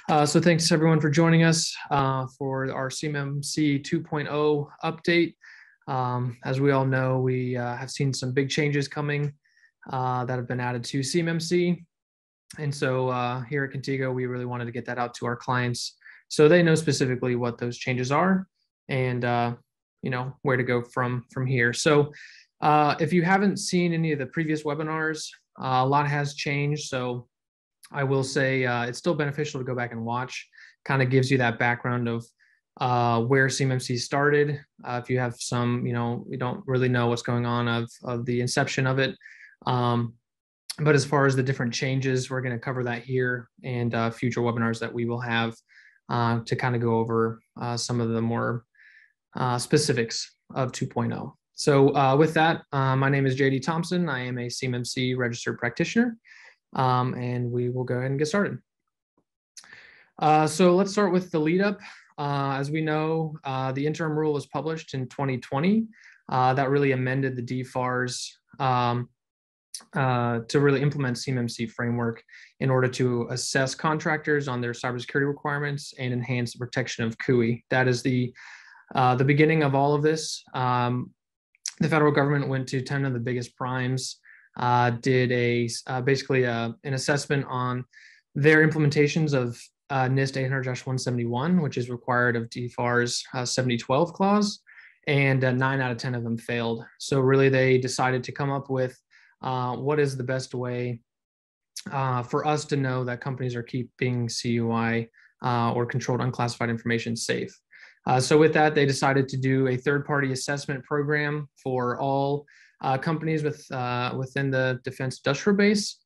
So thanks everyone for joining us for our CMMC 2.0 update. As we all know, we have seen some big changes coming that have been added to CMMC. And so here at Contigo, we really wanted to get that out to our clients so they know specifically what those changes are and where to go from here. So if you haven't seen any of the previous webinars, a lot has changed. So I will say it's still beneficial to go back and watch. Kind of gives you that background of where CMMC started. If you have some, you don't really know what's going on of the inception of it. But as far as the different changes, we're going to cover that here and future webinars that we will have to kind of go over some of the more specifics of 2.0. So with that, my name is JD Thompson. I am a CMMC registered practitioner. And we will go ahead and get started. So let's start with the lead up. As we know, the interim rule was published in 2020. That really amended the DFARS to really implement CMMC framework in order to assess contractors on their cybersecurity requirements and enhance the protection of CUI. That is the beginning of all of this. The federal government went to 10 of the biggest primes, did basically an assessment on their implementations of NIST 800-171, which is required of DFARS 7012 clause, and 9 out of 10 of them failed. So really they decided to come up with what is the best way for us to know that companies are keeping CUI or controlled unclassified information safe. So with that, they decided to do a third-party assessment program for all companies within the defense industrial base.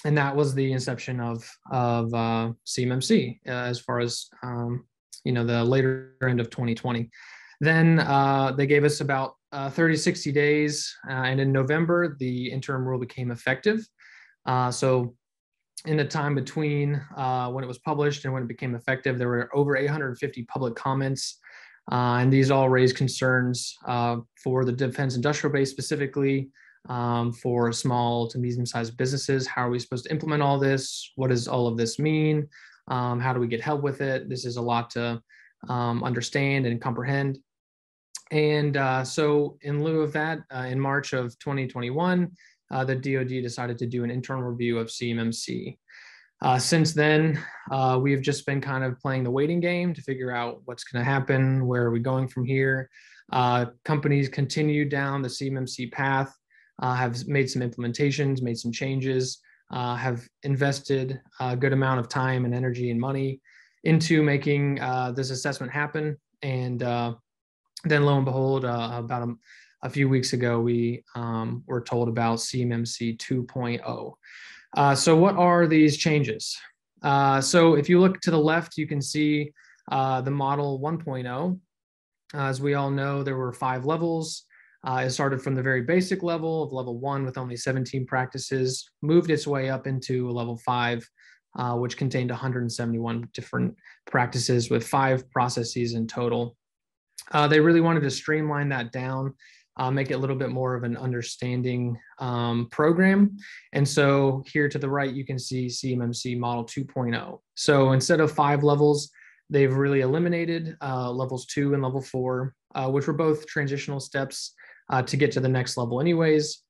And that was the inception of CMMC as far as, the later end of 2020. Then they gave us about 30, 60 days. And in November, the interim rule became effective. So in the time between when it was published and when it became effective, there were over 850 public comments. And these all raise concerns for the defense industrial base specifically, for small to medium-sized businesses. How are we supposed to implement all this? What does all of this mean? How do we get help with it? This is a lot to understand and comprehend. And so in lieu of that, in March of 2021, the DoD decided to do an internal review of CMMC. Since then, we've just been kind of playing the waiting game to figure out what's going to happen, where are we going from here. Companies continue down the CMMC path, have made some implementations, made some changes, have invested a good amount of time and energy and money into making this assessment happen. And then lo and behold, about a few weeks ago, we were told about CMMC 2.0. So what are these changes? So if you look to the left, you can see the model 1.0. As we all know, there were 5 levels. It started from the very basic level of level 1 with only 17 practices, moved its way up into level 5, which contained 171 different practices with 5 processes in total. They really wanted to streamline that down, make it a little bit more of an understanding program. And so here to the right, you can see CMMC Model 2.0. So instead of 5 levels, they've really eliminated levels 2 and level 4, which were both transitional steps to get to the next level anyways.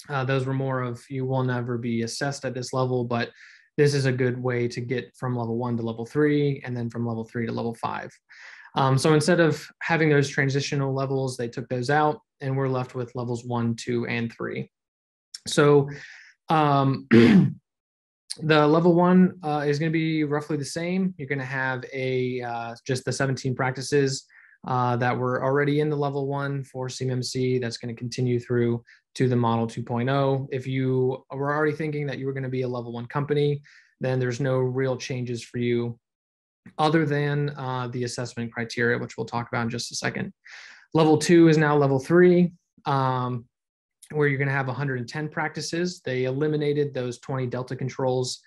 Those were more of, you will never be assessed at this level, but this is a good way to get from level 1 to level 3, and then from level 3 to level 5. So instead of having those transitional levels, they took those out, and we're left with levels 1, 2, and 3. So the level 1 is going to be roughly the same. You're going to have just the 17 practices that were already in the level 1 for CMMC. That's going to continue through to the model 2.0. If you were already thinking that you were going to be a level 1 company, then there's no real changes for you other than the assessment criteria, which we'll talk about in just a second. Level 2 is now level 3, where you're going to have 110 practices. They eliminated those 20 Delta controls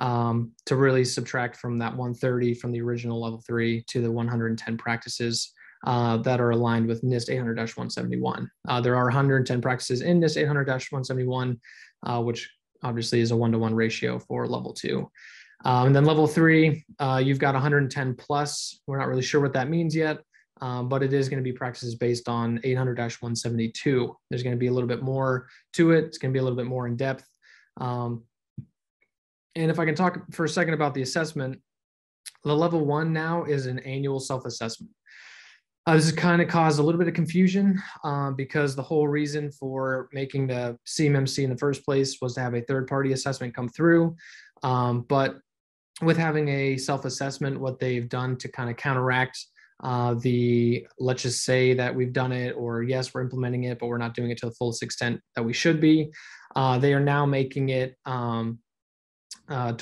to really subtract from that 130 from the original level 3 to the 110 practices that are aligned with NIST 800-171. There are 110 practices in NIST 800-171, which obviously is a 1-to-1 ratio for level 2. And then level 3, you've got 110 plus. We're not really sure what that means yet, but it is going to be practices based on 800-172. There's going to be a little bit more to it. It's going to be a little bit more in depth. And if I can talk for a second about the assessment, the level 1 now is an annual self-assessment. This has kind of caused a little bit of confusion because the whole reason for making the CMMC in the first place was to have a third-party assessment come through. But with having a self-assessment, what they've done to kind of counteract let's just say that we've done it, or yes, we're implementing it, but we're not doing it to the fullest extent that we should be. They are now making it to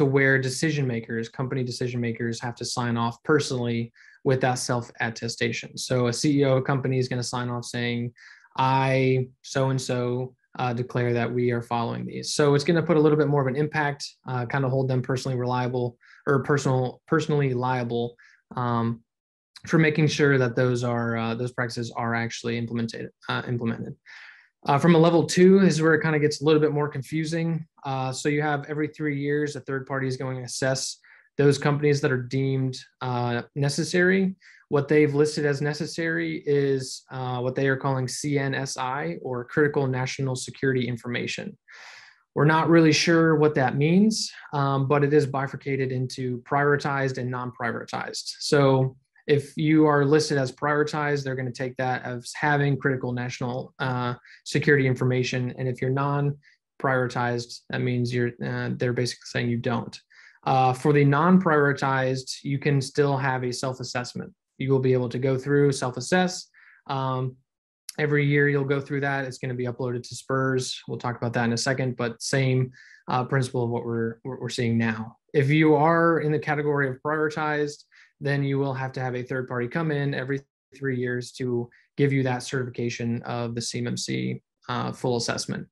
where company decision makers have to sign off personally with that self-attestation. So a CEO of a company is going to sign off saying, I so-and-so declare that we are following these. So it's going to put a little bit more of an impact, kind of hold them personally liable for making sure that those practices are actually implemented. From a level 2 is where it kind of gets a little bit more confusing. So you have every 3 years, a third party is going to assess those companies that are deemed necessary. What they've listed as necessary is what they are calling CNSI, or Critical National Security Information. We're not really sure what that means, but it is bifurcated into prioritized and non-prioritized. So if you are listed as prioritized, they're going to take that as having critical national security information. And if you're non-prioritized, that means they're basically saying you don't. For the non-prioritized, you can still have a self-assessment. You will be able to go through, self-assess. Every year you'll go through that. It's going to be uploaded to SPURS. We'll talk about that in a second, but same principle of what we're seeing now. If you are in the category of prioritized, then you will have to have a third party come in every 3 years to give you that certification of the CMMC full assessment.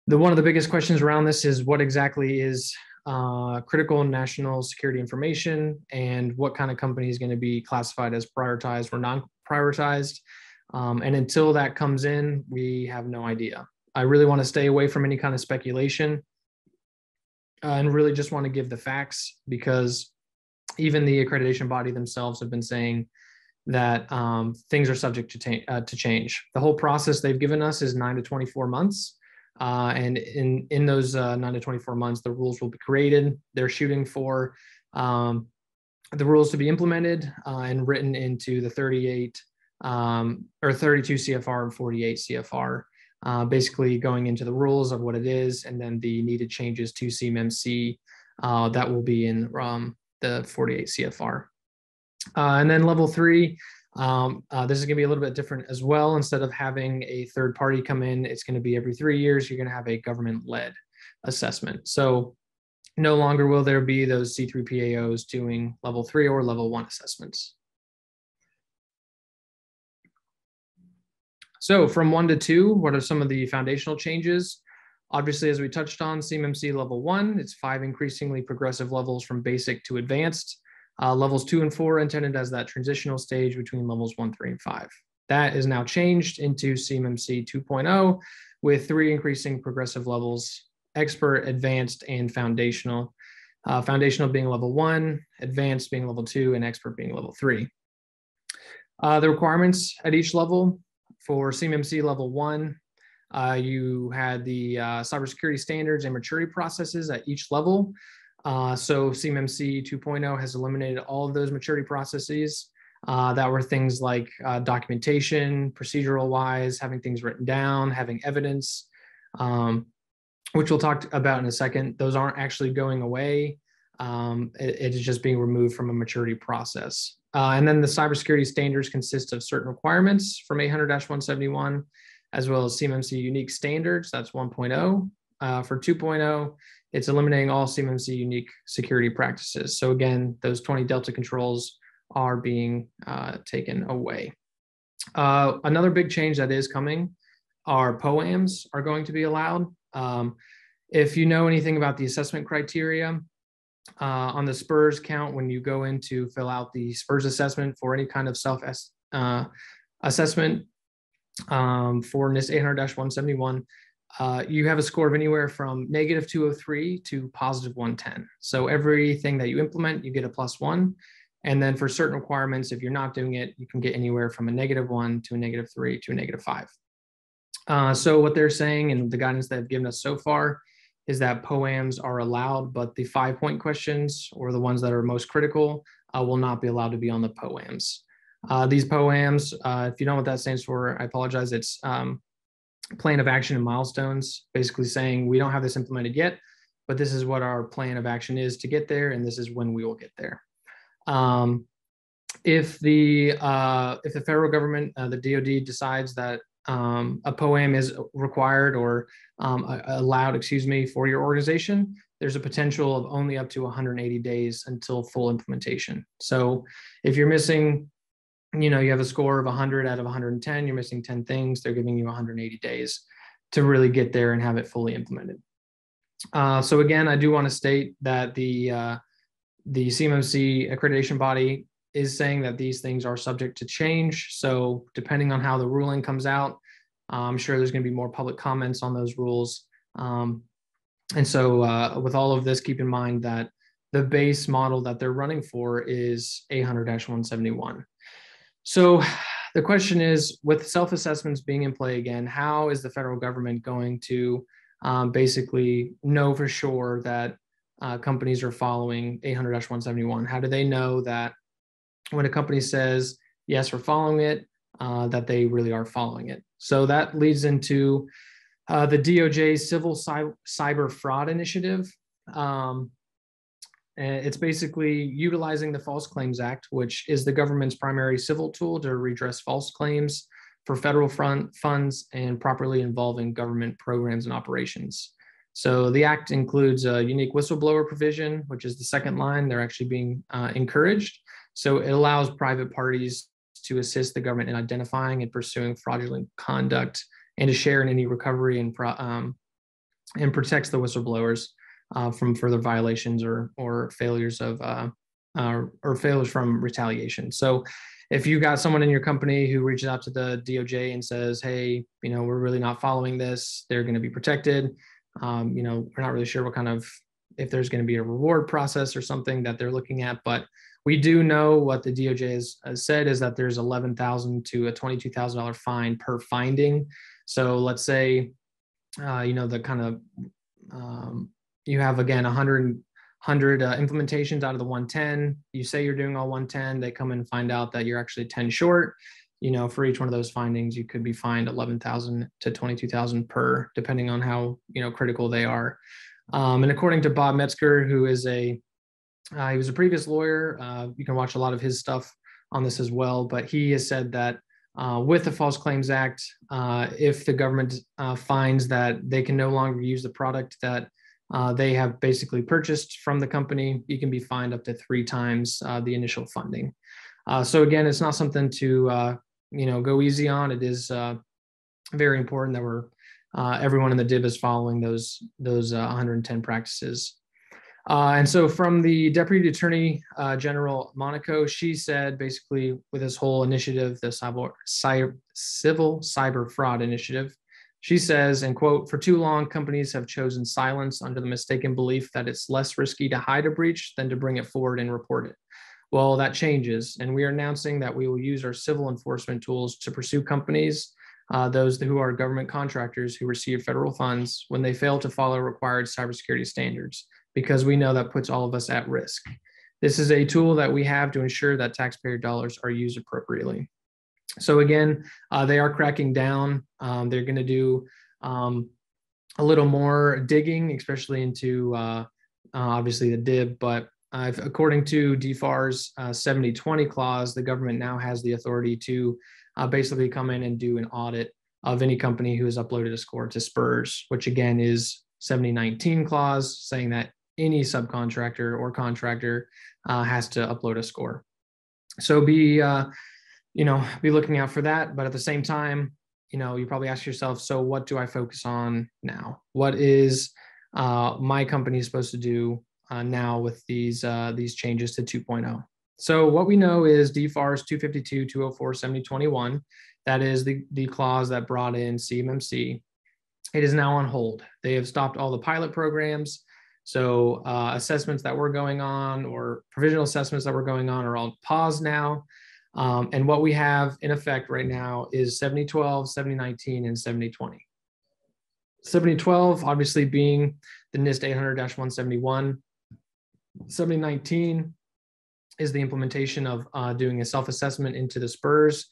One of the biggest questions around this is what exactly is critical national security information, and what kind of company is going to be classified as prioritized or non-prioritized. And until that comes in, we have no idea. I really want to stay away from any kind of speculation and really just want to give the facts, because even the accreditation body themselves have been saying that things are subject to change. The whole process they've given us is 9 to 24 months. And in those 9 to 24 months, the rules will be created. They're shooting for the rules to be implemented and written into the 38 or 32 CFR and 48 CFR, basically going into the rules of what it is, and then the needed changes to CMMC that will be in the 48 CFR. And then level 3, this is going to be a little bit different as well. Instead of having a third party come in, it's going to be every 3 years, you're going to have a government-led assessment. So no longer will there be those C3PAOs doing level 3 or level 1 assessments. So from 1 to 2, what are some of the foundational changes? Obviously, as we touched on, CMMC level 1, it's 5 increasingly progressive levels from basic to advanced. Levels 2 and 4 intended as that transitional stage between levels 1, 3, and 5. That is now changed into CMMC 2.0 with 3 increasing progressive levels: expert, advanced, and foundational. Foundational being level 1, advanced being level 2, and expert being level 3. The requirements at each level: for CMMC level 1, you had the cybersecurity standards and maturity processes at each level. So CMMC 2.0 has eliminated all of those maturity processes that were things like documentation, procedural wise, having things written down, having evidence, which we'll talk about in a second. Those aren't actually going away. It is just being removed from a maturity process. And then the cybersecurity standards consist of certain requirements from 800-171, as well as CMMC unique standards, that's 1.0. For 2.0, it's eliminating all CMMC unique security practices. So again, those 20 Delta controls are being taken away. Another big change that is coming are POAMs are going to be allowed. If you know anything about the assessment criteria, on the SPURS count, when you go in to fill out the SPURS assessment for any kind of self-assessment for NIST 800-171, you have a score of anywhere from -203 to +110. So everything that you implement, you get a +1. And then for certain requirements, if you're not doing it, you can get anywhere from a -1 to a -3 to a -5. So what they're saying and the guidance they've given us so far is that POAMs are allowed, but the 5-point questions, or the ones that are most critical, will not be allowed to be on the POAMs. These POAMs, if you know what that stands for, I apologize. It's plan of action and milestones, basically saying we don't have this implemented yet, but this is what our plan of action is to get there, and this is when we will get there. If the federal government, the DoD, decides that a POAM is required or allowed, for your organization, there's a potential of only up to 180 days until full implementation. So if you're missing, you have a score of 100 out of 110, you're missing 10 things, they're giving you 180 days to really get there and have it fully implemented. So again, I do want to state that the CMMC accreditation body is saying that these things are subject to change. So depending on how the ruling comes out, I'm sure there's going to be more public comments on those rules. And so with all of this, keep in mind that the base model that they're running for is 800-171. So the question is, with self-assessments being in play again, how is the federal government going to basically know for sure that companies are following 800-171? How do they know that when a company says, yes, we're following it, that they really are following it? So that leads into the DOJ's Civil Cyber Fraud Initiative. It's basically utilizing the False Claims Act, which is the government's primary civil tool to redress false claims for federal funds and properly involving government programs and operations. So the act includes a unique whistleblower provision, which is the second line. They're actually being encouraged. So it allows private parties to assist the government in identifying and pursuing fraudulent conduct and to share in any recovery and protects the whistleblowers from further violations or failures of or failures from retaliation. So if you got someone in your company who reaches out to the DOJ and says, hey, we're really not following this, they're going to be protected. We're not really sure what kind of, if there's going to be a reward process or something that they're looking at, but we do know what the DOJ has said is that there's $11,000 to a $22,000 fine per finding. So let's say, the kind of, you have, again, 100 implementations out of the 110. You say you're doing all 110. They come and find out that you're actually 10 short. For each one of those findings, you could be fined $11,000 to $22,000 per, depending on how critical they are. And according to Bob Metzger, who is he was a previous lawyer. You can watch a lot of his stuff on this as well. But he has said that with the False Claims Act, if the government finds that they can no longer use the product that they have basically purchased from the company, you can be fined up to 3 times the initial funding. So again, it's not something to go easy on. It is very important that everyone in the DIB is following those 110 practices. And so from the Deputy Attorney General Monaco, she said basically with this whole initiative, the Civil Cyber Fraud Initiative, she says, and quote, for too long, companies have chosen silence under the mistaken belief that it's less risky to hide a breach than to bring it forward and report it. Well, that changes, and we are announcing that we will use our civil enforcement tools to pursue companies, those who are government contractors who receive federal funds when they fail to follow required cybersecurity standards, because we know that puts all of us at risk. This is a tool that we have to ensure that taxpayer dollars are used appropriately. So again, they are cracking down. They're going to do a little more digging, especially into obviously the DIB, but according to DFAR's 70/20 clause, the government now has the authority to basically come in and do an audit of any company who has uploaded a score to SPURS, which again is 70/19 clause, saying that any subcontractor or contractor has to upload a score. So be looking out for that. But at the same time, you probably ask yourself, so what do I focus on now? What is my company supposed to do now with these changes to 2.0? So what we know is DFARS 252-204-7021. That is the clause that brought in CMMC. it is now on hold. They have stopped all the pilot programs. So assessments that were going on or provisional assessments that were going on are all paused now. And what we have in effect right now is 7012, 7019, and 7020. 7012, obviously being the NIST 800-171. 7019 is the implementation of doing a self-assessment into the SPURS.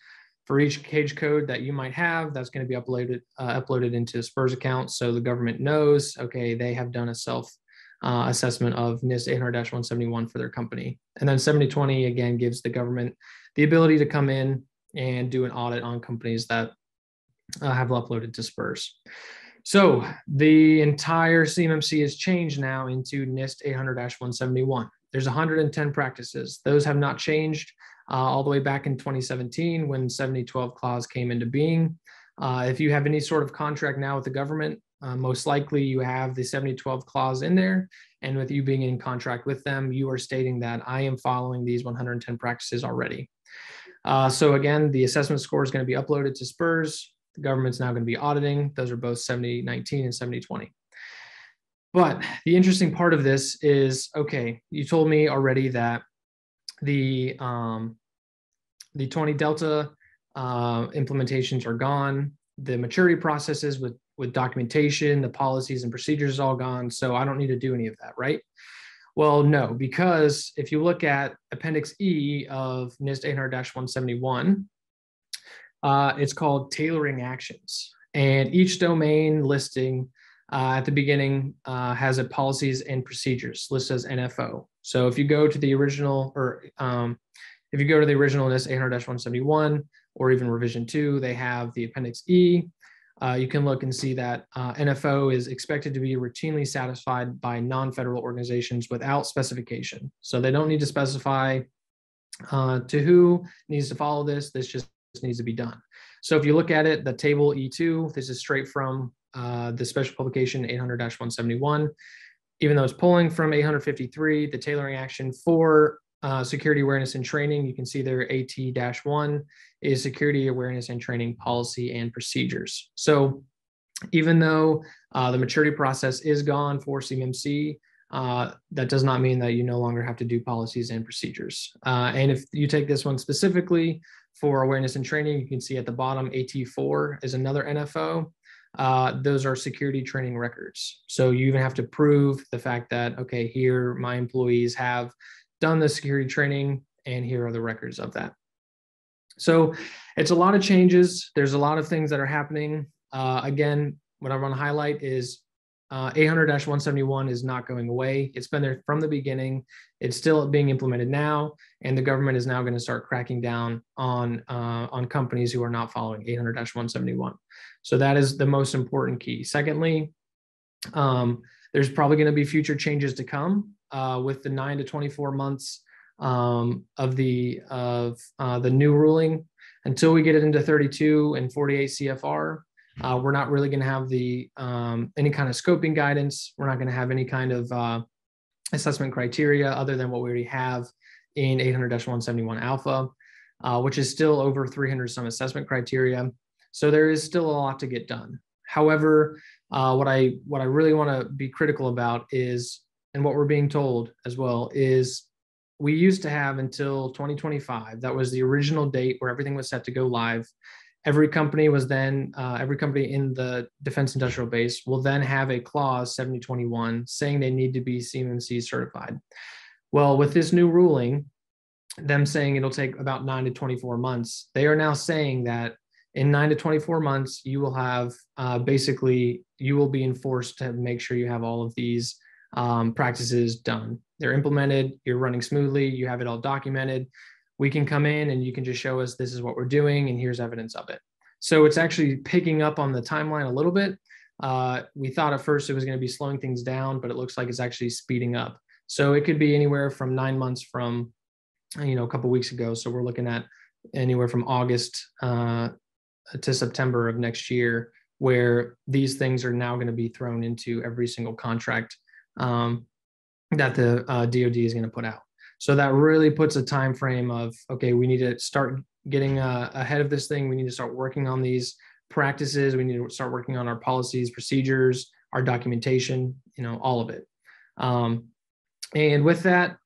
For each cage code that you might have, that's going to be uploaded into the SPURS account. So the government knows, okay, they have done a self-assessment of NIST 800-171 for their company. And then 7020, again, gives the government the ability to come in and do an audit on companies that have uploaded to SPURS. So the entire CMMC has changed now into NIST 800-171. There's 110 practices. Those have not changed all the way back in 2017 when 7012 clause came into being. If you have any sort of contract now with the government, most likely you have the 7012 clause in there. And with you being in contract with them, you are stating that I am following these 110 practices already. So again, the assessment score is going to be uploaded to SPURS. The government's now going to be auditing. Those are both 7019 and 7020. But the interesting part of this is, okay, you told me already that the 20 Delta implementations are gone. The maturity processes with documentation, the policies and procedures is all gone. So I don't need to do any of that, right? Well, no, because if you look at Appendix E of NIST 800-171, it's called Tailoring Actions. And each domain listing at the beginning has a policies and procedures listed as NFO. So if you go to the original, or if you go to the original NIST 800-171 or even revision 2, they have the Appendix E. You can look and see that NFO is expected to be routinely satisfied by non-federal organizations without specification. So they don't need to specify to who needs to follow this. This just needs to be done. So if you look at it, the table E2, this is straight from the special publication 800-171. Even though it's pulling from 853, the tailoring action for security awareness and training, you can see there AT-1 is security awareness and training policy and procedures. So even though the maturity process is gone for CMMC, that does not mean that you no longer have to do policies and procedures. And if you take this one specifically for awareness and training, you can see at the bottom AT4 is another NFO. Those are security training records. So you even have to prove the fact that, okay, here my employees have done the security training and here are the records of that. So it's a lot of changes. There's a lot of things that are happening. Again, what I want to highlight is 800-171 is not going away. It's been there from the beginning. It's still being implemented now, and the government is now going to start cracking down on companies who are not following 800-171. So that is the most important key. Secondly, there's probably going to be future changes to come with the 9 to 24 months of the new ruling. Until we get it into 32 and 48 CFR. We're not really going to have the any kind of scoping guidance. We're not going to have any kind of assessment criteria other than what we already have in 800-171 alpha, which is still over 300 some assessment criteria. So there is still a lot to get done. However, what I really want to be critical about is, and what we're being told as well, is we used to have until 2025. That was the original date where everything was set to go live. Every company was then, every company in the defense industrial base will then have a clause 7021 saying they need to be CMMC certified. Well, with this new ruling, them saying it'll take about 9 to 24 months, they are now saying that in 9 to 24 months, you will have basically, you will be enforced to make sure you have all of these practices done. They're implemented, you're running smoothly, you have it all documented. We can come in and you can just show us this is what we're doing and here's evidence of it. So it's actually picking up on the timeline a little bit. We thought at first it was going to be slowing things down, but it looks like it's actually speeding up. So it could be anywhere from 9 months from, a couple of weeks ago. So we're looking at anywhere from August to September of next year, where these things are now going to be thrown into every single contract that the DoD is going to put out. So that really puts a time frame of, okay, we need to start getting ahead of this thing. We need to start working on these practices. We need to start working on our policies, procedures, our documentation, all of it. And with that,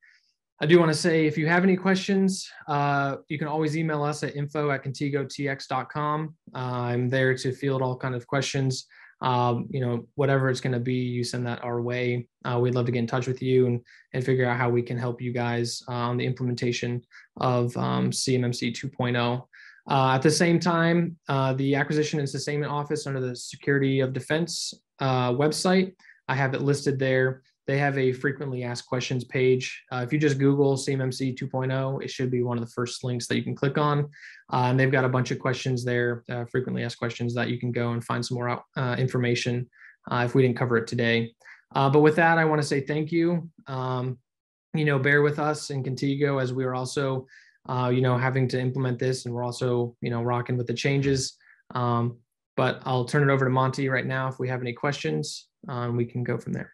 I do want to say, if you have any questions, you can always email us at info@contigotx.com. I'm there to field all kinds of questions. Whatever it's going to be, you send that our way. We'd love to get in touch with you and figure out how we can help you guys on the implementation of CMMC 2.0. At the same time, the Acquisition and Sustainment Office under the Security of Defense website, I have it listed there. They have a frequently asked questions page. If you just Google CMMC 2.0, it should be one of the first links that you can click on. And they've got a bunch of questions there, frequently asked questions that you can go and find some more information if we didn't cover it today. But with that, I want to say thank you. Bear with us in Contigo as we are also, having to implement this, and we're also, rocking with the changes. But I'll turn it over to Monty right now if we have any questions, we can go from there.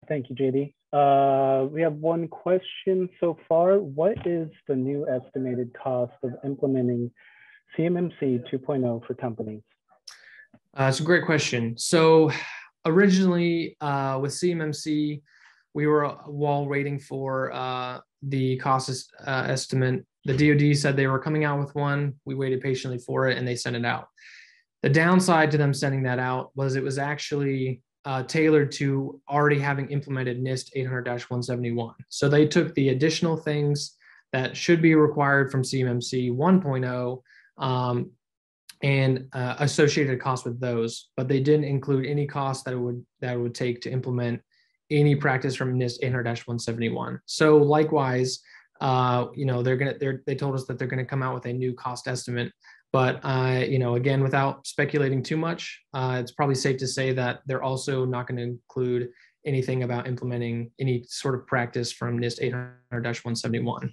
Thank you, JD. We have one question so far. What is the new estimated cost of implementing CMMC 2.0 for companies? It's a great question. So originally with CMMC, we were while waiting for the cost estimate. The DoD said they were coming out with one. We waited patiently for it, and they sent it out. The downside to them sending that out was it was actually tailored to already having implemented NIST 800-171. So they took the additional things that should be required from CMMC 1.0 and associated costs with those, but they didn't include any costs that it would take to implement any practice from NIST 800-171. So likewise, they told us that they're gonna come out with a new cost estimate. But, again, without speculating too much, it's probably safe to say that they're also not going to include anything about implementing any sort of practice from NIST 800-171.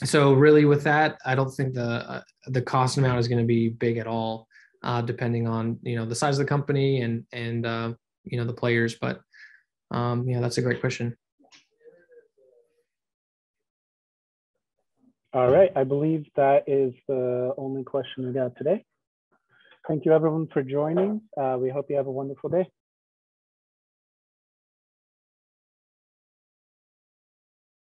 So really with that, I don't think the cost amount is going to be big at all, depending on, the size of the company and the players. But, that's a great question. All right, I believe that is the only question we got today. Thank you everyone for joining. We hope you have a wonderful day.